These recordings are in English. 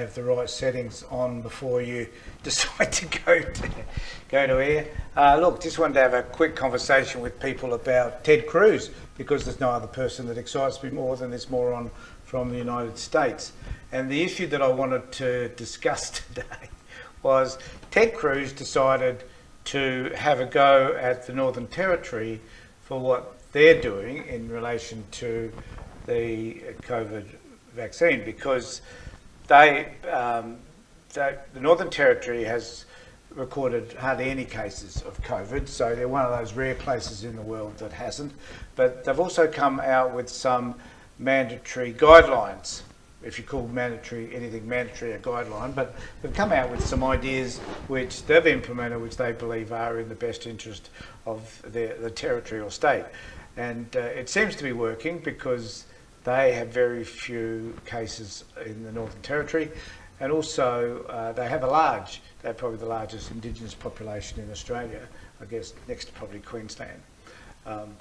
have the right settings on before you decide to go to air. Look, just wanted to have a quick conversation with people about Ted Cruz, because there's no other person that excites me more than this moron from the United States. And the issue that I wanted to discuss today was Ted Cruz decided to have a go at the Northern Territory for what they're doing in relation to the COVID vaccine, because the Northern Territory has recorded hardly any cases of COVID, so they're one of those rare places in the world that hasn't. But they've also come out with some mandatory guidelines, if you call anything mandatory a guideline, but they've come out with some ideas which they've implemented, which they believe are in the best interest of the territory or state. And it seems to be working, because they have very few cases in the Northern Territory, and also they're probably the largest Indigenous population in Australia, I guess next to probably Queensland,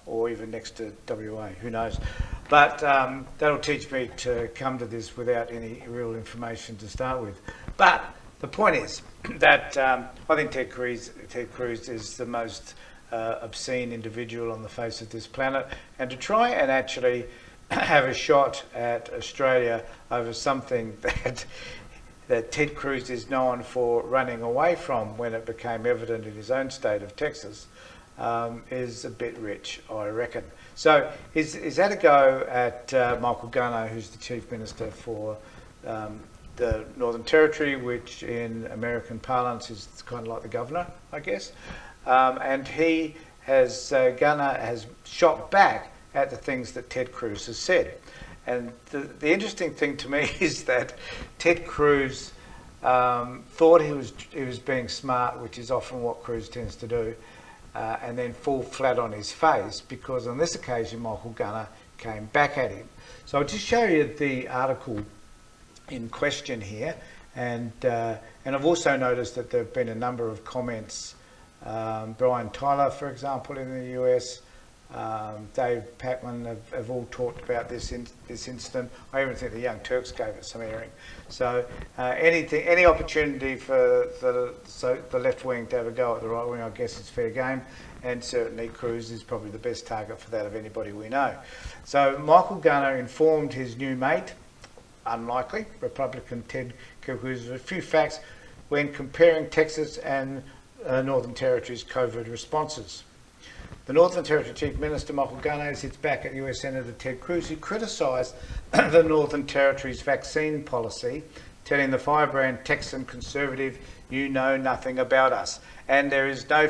or even next to WA, who knows. But that'll teach me to come to this without any real information to start with. But the point is that I think Ted Cruz is the most obscene individual on the face of this planet, and to try and actually have a shot at Australia over something that Ted Cruz is known for running away from when it became evident in his own state of Texas is a bit rich, I reckon. So is that a go at Michael Gunner, who's the Chief Minister for the Northern Territory, which in American parlance is kind of like the governor, I guess. And Gunner has shot back at the things that Ted Cruz has said. And the interesting thing to me is that Ted Cruz thought he was being smart, which is often what Cruz tends to do, and then fall flat on his face, because on this occasion Michael Gunner came back at him. So I'll just show you the article in question here, and I've also noticed that there have been a number of comments. Brian Tyler, for example, in the US, Dave Pacman have all talked about this incident. I even think the Young Turks gave it some airing. So any opportunity for the left wing to have a go at the right wing, I guess it's fair game. And certainly Cruz is probably the best target for that of anybody we know. So Michael Gunner informed his new mate, unlikely, Republican Ted Cruz, of a few facts when comparing Texas and Northern Territory's COVID responses. The Northern Territory Chief Minister, Michael Gunner, sits back at US Senator Ted Cruz, who criticised the Northern Territory's vaccine policy, telling the firebrand Texan Conservative, "You know nothing about us." And there is no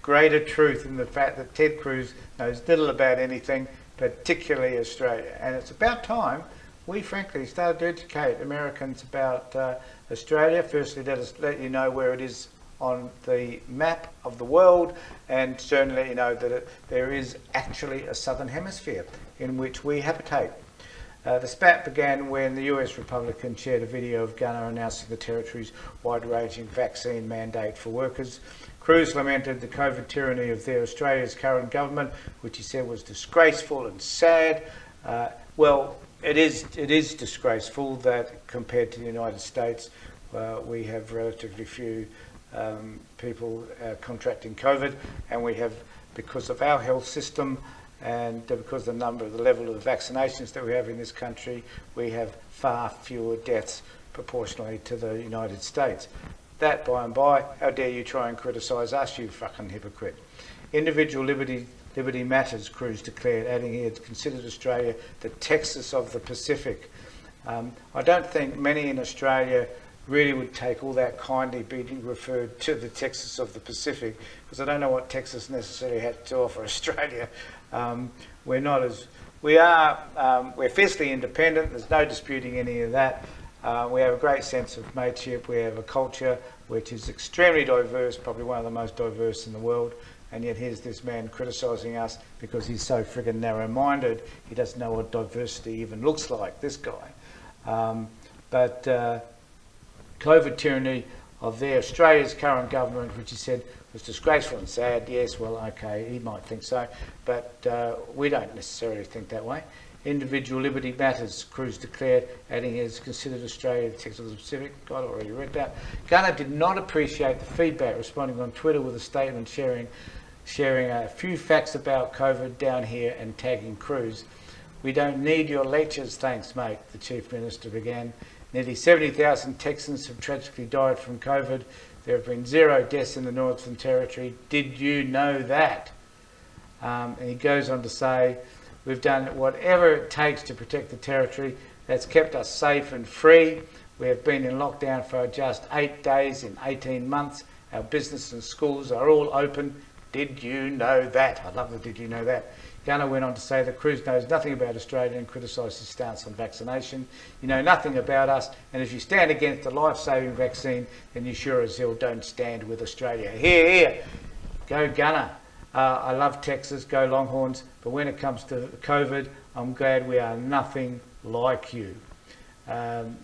greater truth in the fact that Ted Cruz knows little about anything, particularly Australia. And it's about time we frankly started to educate Americans about Australia. Firstly, let you know where it is on the map of the world, and certainly you know that there is actually a southern hemisphere in which we habitate. The spat began when the US Republican shared a video of Gunner announcing the territory's wide-ranging vaccine mandate for workers. Cruz lamented the COVID tyranny of Australia's current government, which he said was disgraceful and sad. Well, it is disgraceful that compared to the United States, we have relatively few people contracting COVID, and we have, because of our health system and because of the level of vaccinations that we have in this country, we have far fewer deaths proportionally to the United States. That by and by, how dare you try and criticise us, you fucking hypocrite. Individual liberty matters, Cruz declared, adding he had considered Australia the Texas of the Pacific. I don't think many in Australia really would take all that kindly being referred to the Texas of the Pacific, because I don't know what Texas necessarily had to offer Australia. We're fiercely independent. There's no disputing any of that. We have a great sense of mateship. We have a culture which is extremely diverse, probably one of the most diverse in the world. And yet here's this man criticising us because he's so friggin' narrow-minded. He doesn't know what diversity even looks like, this guy. But COVID tyranny of Australia's current government, which he said was disgraceful and sad. Yes, well, okay, he might think so, but we don't necessarily think that way. individual liberty matters, Cruz declared, adding he has considered Australia the text of the Pacific. God, I already read that. Gunner did not appreciate the feedback, responding on Twitter with a statement sharing a few facts about COVID down here and tagging Cruz. We don't need your lectures, thanks, mate, the Chief Minister began. Nearly 70,000 Texans have tragically died from COVID. There have been 0 deaths in the Northern Territory. Did you know that? And he goes on to say, we've done whatever it takes to protect the territory. That's kept us safe and free. We have been in lockdown for just 8 days in 18 months. Our business and schools are all open. Did you know that? I love the did you know that. Gunner went on to say that Cruz knows nothing about Australia and criticised his stance on vaccination. You know nothing about us, and if you stand against a life-saving vaccine, then you sure as hell don't stand with Australia. Here, here. Go Gunner. I love Texas, go Longhorns, but when it comes to COVID, I'm glad we are nothing like you.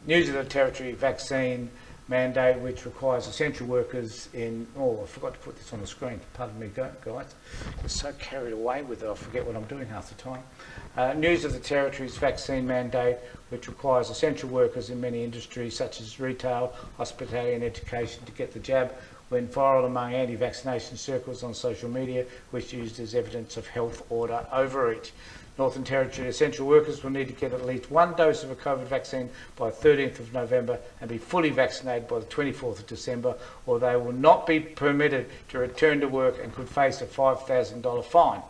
News of the Territory vaccine mandate, which requires essential workers in... Oh, I forgot to put this on the screen. Pardon me, guys. I'm so carried away with it, I forget what I'm doing half the time. News of the Territory's vaccine mandate, which requires essential workers in many industries, such as retail, hospitality and education, to get the jab, went viral among anti-vaccination circles on social media, which used as evidence of health order overreach. Northern Territory essential workers will need to get at least 1 dose of a COVID vaccine by 13th of November and be fully vaccinated by the 24th of December, or they will not be permitted to return to work and could face a $5,000 fine.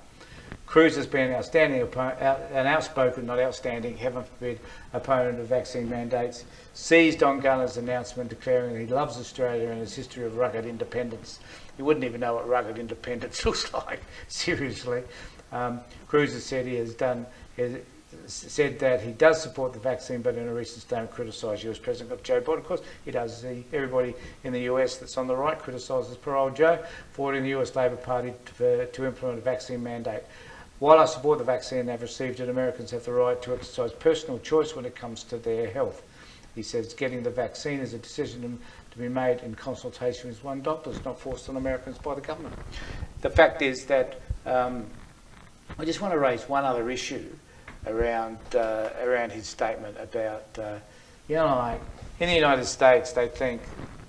Cruz has been an outspoken, not outstanding, heaven forbid, opponent of vaccine mandates, seized on Gunner's announcement declaring that he loves Australia and his history of rugged independence. You wouldn't even know what rugged independence looks like, seriously. Cruz has said said that he does support the vaccine, but in a recent statement criticised US President Joe Biden. Of course, he does. Everybody in the US that's on the right criticises poor old Joe for ordering the US Labor Party to implement a vaccine mandate. While I support the vaccine they've received it, Americans have the right to exercise personal choice when it comes to their health. He says getting the vaccine is a decision to be made in consultation with one doctor. It's not forced on Americans by the government. The fact is that I just want to raise one other issue around his statement about, like in the United States they think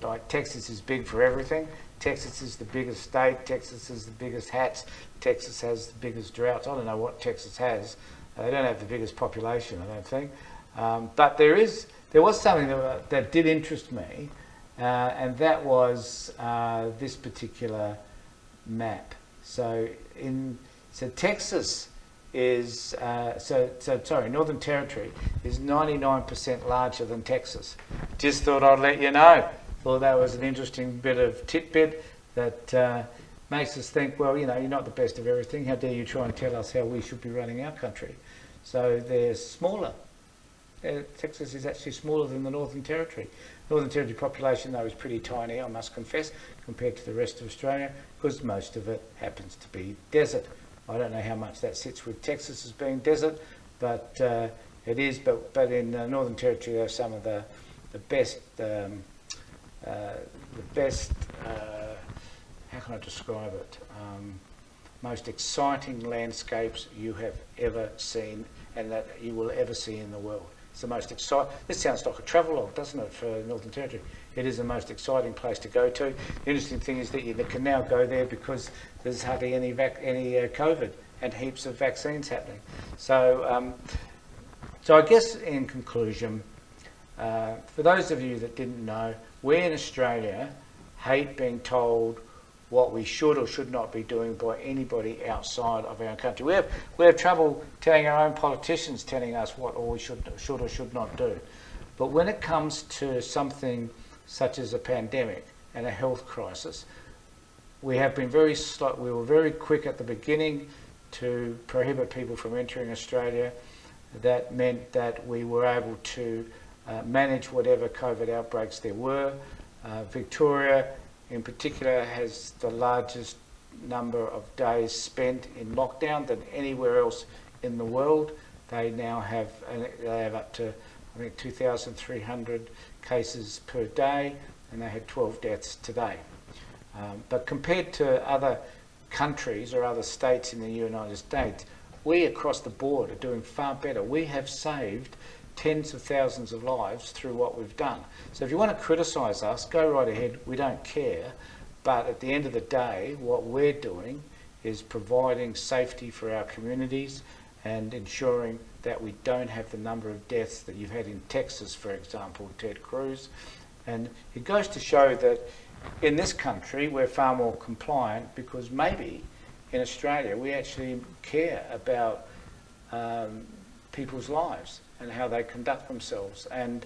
like Texas is big for everything. Texas is the biggest state. Texas is the biggest hats. Texas has the biggest droughts. I don't know what Texas has. They don't have the biggest population, I don't think. But there was something that did interest me, and that was this particular map. So Texas is Northern Territory is 99% larger than Texas. Just thought I'd let you know. Thought that was an interesting bit of tidbit that makes us think, well, you're not the best of everything. How dare you try and tell us how we should be running our country? So they're smaller. Texas is actually smaller than the Northern Territory. Northern Territory population, though, is pretty tiny, I must confess, compared to the rest of Australia, because most of it happens to be desert. I don't know how much that sits with Texas as being desert, but it is. But in Northern Territory, there are some of the best. How can I describe it? Most exciting landscapes you have ever seen, and that you will ever see in the world. It's the most exciting. This sounds like a travelogue, doesn't it, for Northern Territory? It is the most exciting place to go to. The interesting thing is that you can now go there because there's hardly any COVID and heaps of vaccines happening. So, so I guess in conclusion, for those of you that didn't know, we in Australia hate being told what we should or should not be doing by anybody outside of our country. We have trouble telling our own politicians telling us what we should or should not do. But when it comes to something such as a pandemic and a health crisis, we have been very slow. We were very quick at the beginning to prohibit people from entering Australia. That meant that we were able to manage whatever COVID outbreaks there were. Victoria in particular has the largest number of days spent in lockdown than anywhere else in the world. They now have up to, I think, 2,300 cases per day, and they had 12 deaths today. But compared to other countries or other states in the United States, we across the board are doing far better. We have saved tens of thousands of lives through what we've done. So if you want to criticise us, go right ahead, we don't care. But at the end of the day, what we're doing is providing safety for our communities and ensuring that we don't have the number of deaths that you've had in Texas, for example, Ted Cruz. And it goes to show that in this country we're far more compliant, because maybe in Australia we actually care about people's lives and how they conduct themselves. And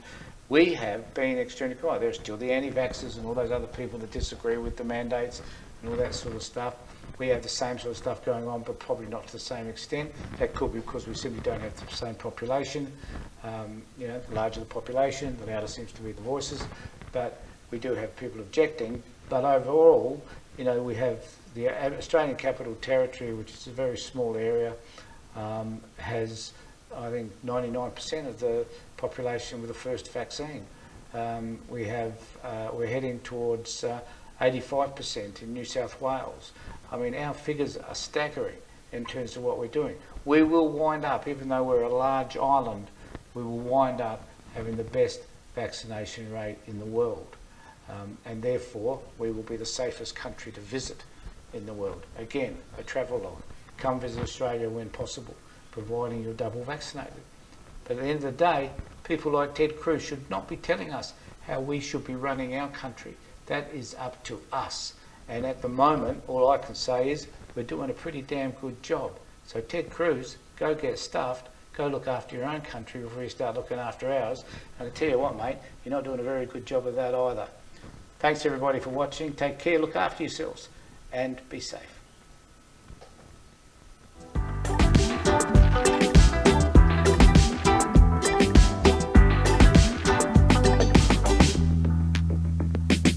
we have been extremely quiet. There's still the anti-vaxxers and all those other people that disagree with the mandates and all that sort of stuff. We have the same sort of stuff going on, but probably not to the same extent. That could be because we simply don't have the same population. You know, the larger the population, the louder seems to be the voices. But we do have people objecting. But overall, you know, we have the Australian Capital Territory, which is a very small area, has, I think, 99% of the population with the first vaccine. We're heading towards 85% in New South Wales. I mean, our figures are staggering in terms of what we're doing. We will wind up, even though we're a large island, we will wind up having the best vaccination rate in the world. And therefore, we will be the safest country to visit in the world. Again, a travel line. Come visit Australia when possible, providing you're double vaccinated. But at the end of the day, people like Ted Cruz should not be telling us how we should be running our country. That is up to us. And at the moment, all I can say is we're doing a pretty damn good job. So Ted Cruz, go get stuffed, go look after your own country before you start looking after ours. And I tell you what, mate, you're not doing a very good job of that either. Thanks everybody for watching. Take care, look after yourselves, and be safe.